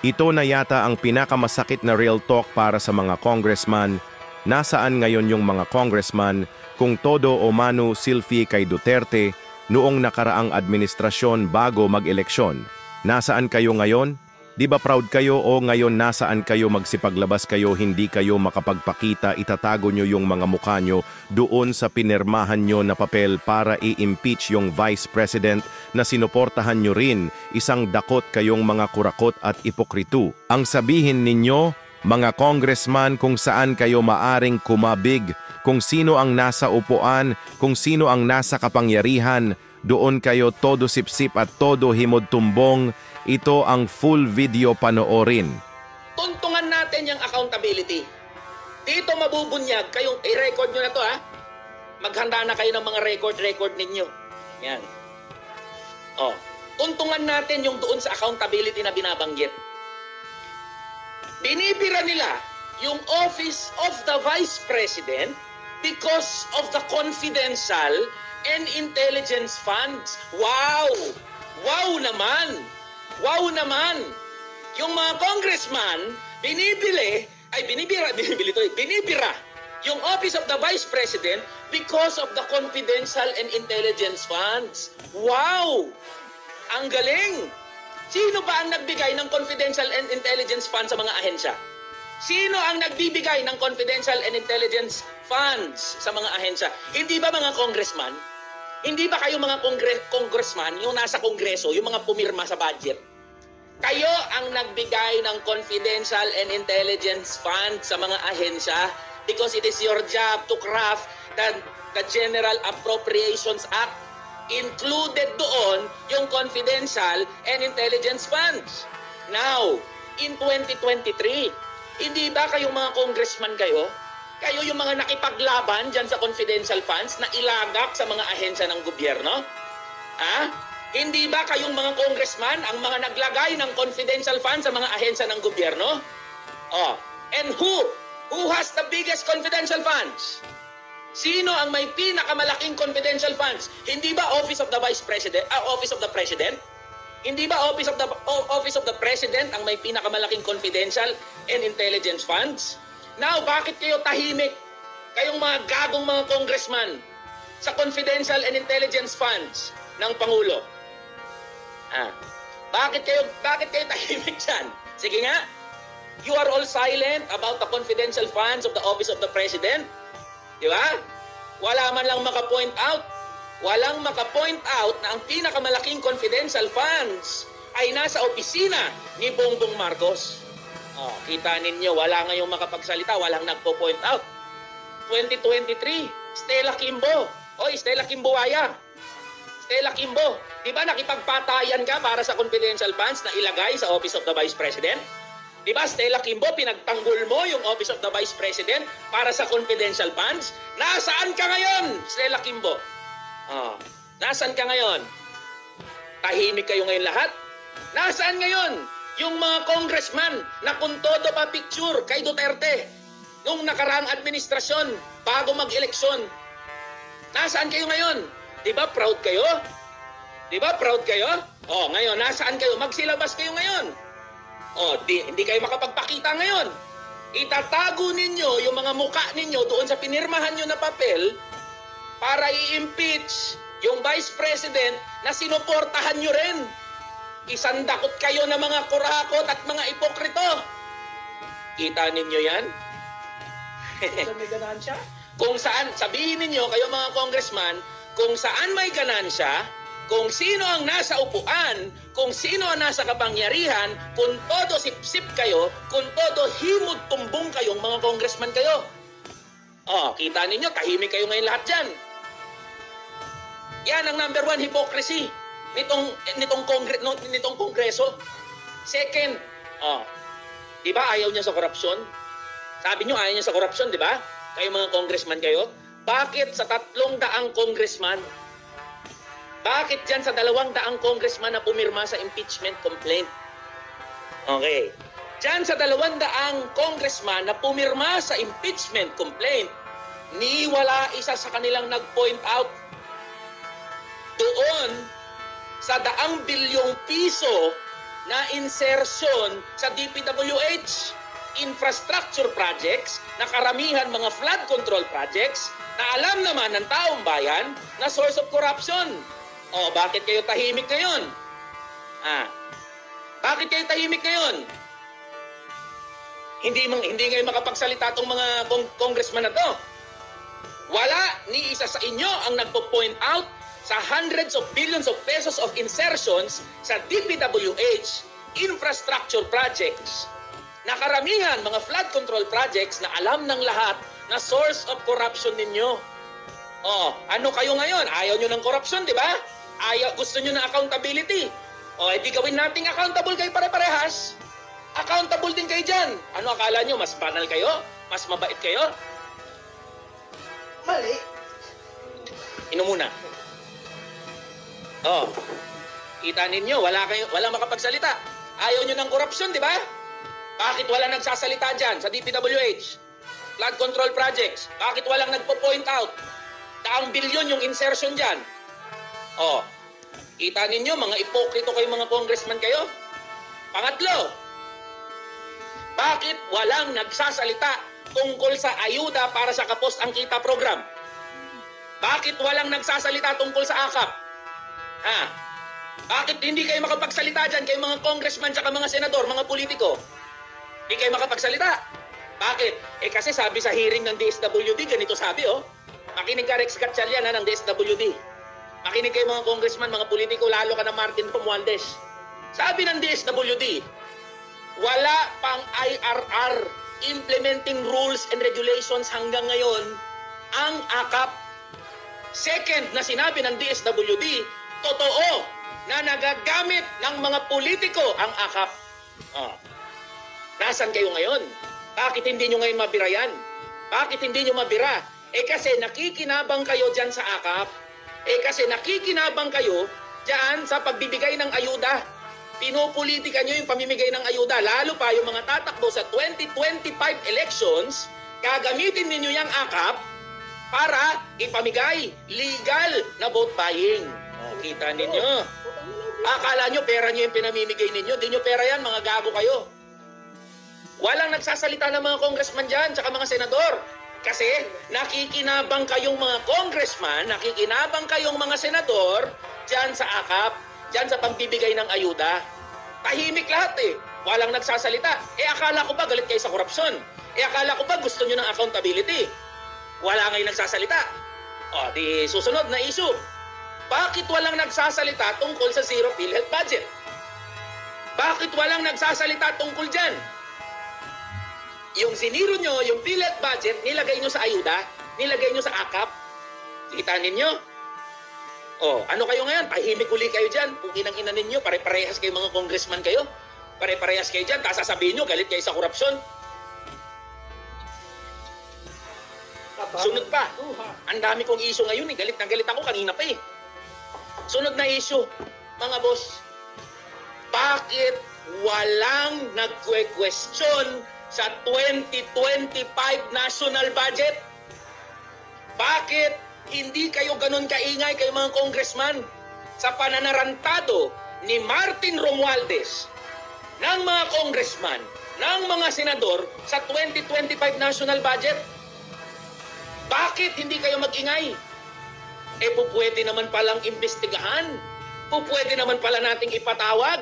Ito na yata ang pinakamasakit na real talk para sa mga congressman. Nasaan ngayon yung mga congressman kung todo o manu silfi kay Duterte noong nakaraang administrasyon bago mag-eleksyon? Nasaan kayo ngayon? Di ba proud kayo o ngayon nasaan kayo magsipaglabas kayo hindi kayo makapagpakita itatago nyo yung mga mukha nyo doon sa pinirmahan nyo na papel para i-impeach yung Vice President na sinuportahan nyo rin isang dakot kayong mga kurakot at ipokrito. Ang sabihin ninyo, mga congressman kung saan kayo maaring kumabig, kung sino ang nasa upuan, kung sino ang nasa kapangyarihan, doon kayo todo sipsip at todo himod tumbong. Ito ang full video panoorin. Tuntungan natin yung accountability. Dito mabubunyag, kayong i-record nyo na to ha. Maghanda na kayo ng mga record ninyo. Yan. Oh, tuntungan natin yung doon sa accountability na binabanggit. Binibira nila yung Office of the Vice President because of the confidential and intelligence funds. Wow! Wow naman! Wow naman! Yung mga congressman, binibira yung Office of the Vice President because of the confidential and intelligence funds. Wow! Ang galing! Sino ba ang nagbigay ng confidential and intelligence funds sa mga ahensya? Sino ang nagbibigay ng confidential and intelligence funds sa mga ahensya? Hindi ba mga congressman? Hindi ba kayo mga congressman, yung nasa kongreso, yung mga pumirma sa budget? Kayo ang nagbigay ng confidential and intelligence fund sa mga ahensya because it is your job to craft the General Appropriations Act. Included doon yung confidential and intelligence funds. Now, in 2023, hindi ba kayong mga congressman kayo? Kayo yung mga nakipaglaban dyan sa confidential funds na ilagak sa mga ahensya ng gobyerno? Ha? Hindi ba kayong mga congressman ang mga naglagay ng confidential funds sa mga ahensya ng gobyerno? Oh, and who has the biggest confidential funds? Sino ang may pinakamalaking confidential funds? Hindi ba Office of the Vice President, Office of the President? Hindi ba Office of the President ang may pinakamalaking confidential and intelligence funds? Now, bakit kayo tahimik? Kayong mga gagong mga congressman sa confidential and intelligence funds ng Pangulo. Bakit kayo tahimik dyan? Sige nga, you are all silent about the confidential funds of the Office of the President. Di ba? Wala man lang maka-point out. Walang maka-point out na ang pinakamalaking confidential funds ay nasa opisina ni Bongbong Marcos. Oh, kita ninyo, wala ngayong makapagsalita, walang nagpo-point out. 2023, Stella Kimbo. Oy, Stella Kimbuaya. Stella Kimbo, di ba nakipagpatayan ka para sa confidential funds na ilagay sa Office of the Vice President? Di ba, Stella Kimbo, pinagtanggol mo yung Office of the Vice President para sa confidential funds? Nasaan ka ngayon, Stella Kimbo? Nasaan ka ngayon? Tahimik kayo ngayon lahat? Nasaan ngayon yung mga congressman na kung todo pa picture kay Duterte nung nakaraang administrasyon bago mag-eleksyon? Nasaan kayo ngayon? Di ba proud kayo? Di ba proud kayo? Oh, ngayon, nasaan kayo? Magsilabas kayo ngayon. Oh, hindi kayo makapagpakita ngayon. Itatago ninyo yung mga muka ninyo doon sa pinirmahan nyo na papel para i-impeach yung Vice President na sinuportahan nyo rin. Isandakot kayo ng mga kurakot at mga ipokrito. Kita ninyo yan? May ganansya? Kung saan, sabihin ninyo kayo mga congressman, kung saan may ganansya, kung sino ang nasa upuan, kung sino ang nasa kapangyarihan, kung todo sip-sip kayo, kung todo himod tumbong kayong mga congressman kayo. Oh, kita ninyo, tahimik kayo ngayon lahat dyan. Yan ang number one hypocrisy nitong kongreso. Second, di ba ayaw niya sa korupsyon? Sabi niyo ayaw niya sa korupsyon, di ba? Kayo mga congressman kayo. Bakit sa 300 congressman? Bakit dyan sa 200 congressman na pumirma sa impeachment complaint? Okay. Dyan sa 200 congressman na pumirma sa impeachment complaint, ni wala isa sa kanilang nag-point out doon sa 100 bilyong piso na insertion sa DPWH. Infrastructure projects na karamihan mga flood control projects na alam naman ng taong bayan na source of corruption. O, bakit kayo tahimik ngayon? Bakit kayo tahimik ngayon? Hindi ngayon makapagsalita itong mga congressman na to. Wala ni isa sa inyo ang nagpo-point out sa hundreds of billions of pesos of insertions sa DPWH infrastructure projects na karamihan mga flood control projects na alam ng lahat na source of corruption ninyo. Oh, ano kayo ngayon? Ayaw nyo ng corruption, di ba? Gusto nyo ng accountability. Oh, edi gawin nating accountable kayo pare-parehas. Accountable din kayo dyan. Ano akala nyo? Mas banal kayo? Mas mabait kayo? Mali. Inom muna. Oh, kita ninyo, wala makapagsalita. Ayaw nyo ng corruption, di ba? Bakit walang nagsasalita dyan sa DPWH? Flood control projects. Bakit walang nagpo-point out? Daang bilyon yung insertion dyan. Oh, kita ninyo, mga ipokrito kayo, mga congressman kayo. Pangatlo, bakit walang nagsasalita tungkol sa ayuda para sa Kapos ang Kita program? Bakit walang nagsasalita tungkol sa AKAP? Bakit hindi kayo makapagsalita dyan kayo mga congressman at mga senador, mga politiko? Hindi kayo makapagsalita. Bakit? Kasi sabi sa hearing ng DSWD, ganito sabi, Makinig ka, Rex Gatchalian, ng DSWD. Makinig kayo mga congressman, mga politiko, lalo ka na Martin Romualdez. Sabi ng DSWD, wala pang IRR, implementing rules and regulations hanggang ngayon, ang AKAP. Second na sinabi ng DSWD, totoo na nagagamit ng mga politiko ang AKAP. Nasaan kayo ngayon? Bakit hindi nyo ngayon mabira yan? Bakit hindi nyo mabira? Kasi nakikinabang kayo dyan sa AKAP. Kasi nakikinabang kayo dyan sa pagbibigay ng ayuda. Pinupolitika nyo yung pamimigay ng ayuda. Lalo pa yung mga tatakbo sa 2025 elections, gagamitin ninyo yung AKAP para ipamigay legal na vote buying. Kita ninyo. Akala nyo pera nyo yung pinamimigay ninyo. Di nyo pera yan, mga gago kayo. Walang nagsasalita ng mga congressman dyan, tsaka mga senador. Kasi nakikinabang kayong mga congressman, nakikinabang kayong mga senador dyan sa AKAP, dyan sa pagbibigay ng ayuda. Tahimik lahat Walang nagsasalita. Akala ko ba galit kayo sa korupsyon? Akala ko ba gusto nyo ng accountability? Wala ngayon nagsasalita. Di susunod na issue. Bakit walang nagsasalita tungkol sa Zero PhilHealth budget? Bakit walang nagsasalita tungkol dyan? Yung siniro nyo, yung PhilHealth budget, nilagay nyo sa ayuda, nilagay nyo sa AKAP. Kita ninyo? Ano kayo ngayon? Tahimik uli kayo dyan. Pukinang ina ninyo, pare-parehas kayo mga congressman kayo. Pare-parehas kayo dyan. Tapos sasabihin nyo, galit kayo sa korupsyon. Sunod pa. Ang dami kong issue ngayon Galit na galit ako kanina pa Sunod na issue, mga boss. Bakit walang nagque-question sa 2025 national budget? Bakit hindi kayo ganun kaingay kayo mga congressman sa pananarantado ni Martin Romualdez ng mga congressman, ng mga senador sa 2025 national budget? Bakit hindi kayo mag-ingay? Pupwede naman palang imbestigahan. Pupwede naman pala nating ipatawag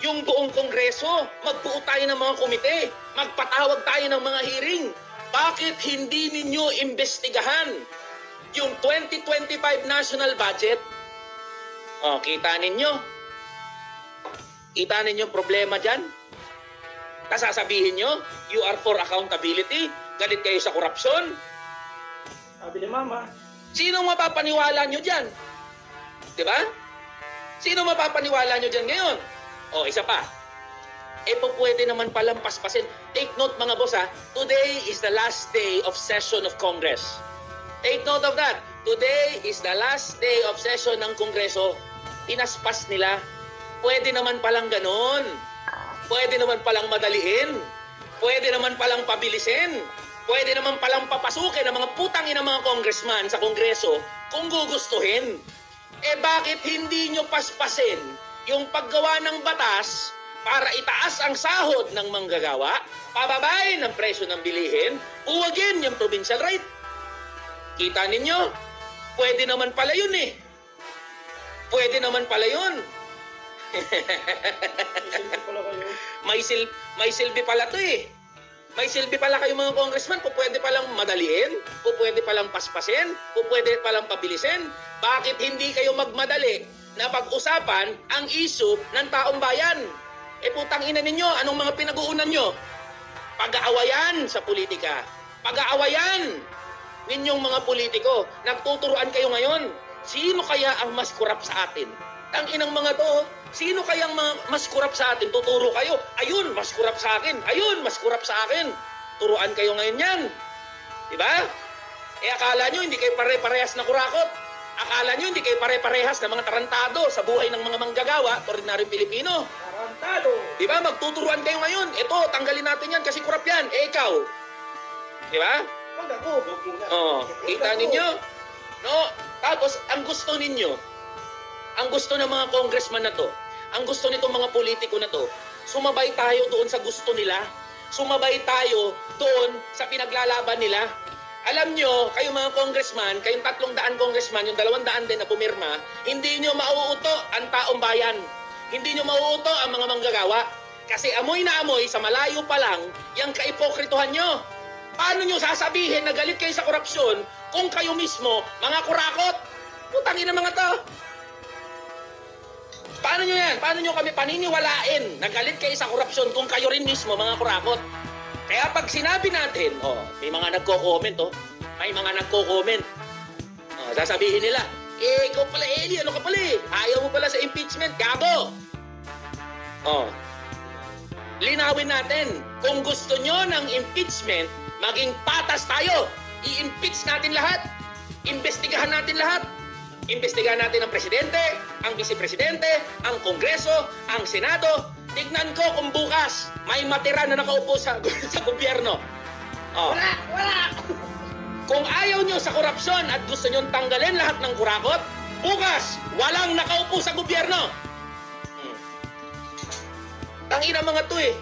yung buong kongreso. Magbuo tayo ng mga komite. Magpatawag tayo ng mga hearing. Bakit hindi ninyo imbestigahan yung 2025 national budget? Kita ninyo? Kita ninyo problema dyan? Sasabihin nyo, you are for accountability? Galit kayo sa korupsyon? Sabi ni Mama. Sino mapapaniwala nyo dyan? Diba? Sino mapapaniwala nyo dyan ngayon? Isa pa. Pwede naman palang paspasin. Take note mga boss today is the last day of session of Congress. Take note of that. Today is the last day of session ng Kongreso. Inaspas nila. Pwede naman palang ganon. Pwede naman palang madaliin. Pwede naman palang pabilisin. Pwede naman palang papasukin ng mga putangin ng mga congressman sa Kongreso kung gugustuhin. Bakit hindi nyo paspasin yung paggawa ng batas para itaas ang sahod ng manggagawa, pababain ang presyo ng bilihin, buwagin yung provincial rate. Kita ninyo? Pwede naman pala yun eh. Pwede naman pala yun. Isilbi pala kayo. May silbi pala to eh. May silbi pala kayo mga congressman, pwede palang madaliin, pwede palang paspasin, pwede palang pabilisin. Bakit hindi kayo magmadali na pag-usapan ang issue ng taong bayan? Eh putang ina ninyo, anong mga pinag-uunan nyo? Pag-aawayan sa politika. Pag-aawayan ninyong mga politiko. Nagtuturuan kayo ngayon. Sino kaya ang mas kurap sa atin? Ang inang mga to, sino kayang mas kurap sa atin? Tuturo kayo. Ayun, mas kurap sa akin. Ayun, mas kurap sa akin. Turuan kayo ngayon yan. Diba? Eh akala nyo hindi kayo pare-parehas na kurakot. Akala nyo hindi kayo pare-parehas na mga tarantado sa buhay ng mga manggagawa, ordinaryong Pilipino. Tarantado. Diba? Magtuturuan kayo ngayon. Ito, tanggalin natin yan kasi kurap yan. Eh ikaw. Diba? Pag ako. Oh, kita ninyo? No? Tapos, ang gusto ninyo, ang gusto ng mga congressman na to, ang gusto nitong mga politiko na to, sumabay tayo doon sa gusto nila. Sumabay tayo doon sa pinaglalaban nila. Alam nyo, kayo mga congressman, kayong 300 congressman, yung 200 din na pumirma, hindi nyo mauuto ang taong bayan. Hindi nyo mauuto ang mga manggagawa. Kasi amoy na amoy, sa malayo pa lang, yung kaipokrituhan nyo. Paano nyo sasabihin na galit kayo sa korupsyon kung kayo mismo, mga kurakot? Putangin na mga to. Paano nyo yan? Paano nyo kami paniniwalain na galit kayo sa korupsyon kung kayo rin mismo, mga kurakot? Kaya pag sinabi natin, may mga nagko-comment, may mga nagko-comment. Sasabihin nila, ikaw pala, Eli, ano ka pala eh? Ayaw mo pala sa impeachment, gago! Linawin natin, kung gusto nyo ng impeachment, maging patas tayo. I-impeach natin lahat. Imbestigahan natin lahat. Imbestigahan natin ang presidente, ang vice-presidente, ang kongreso, ang senado. Tignan ko kung bukas may matira na nakaupo sa gobyerno. Wala! Kung ayaw nyo sa korupsyon at gusto nyo tanggalin lahat ng kurakot, bukas walang nakaupo sa gobyerno. Tangina mga to eh.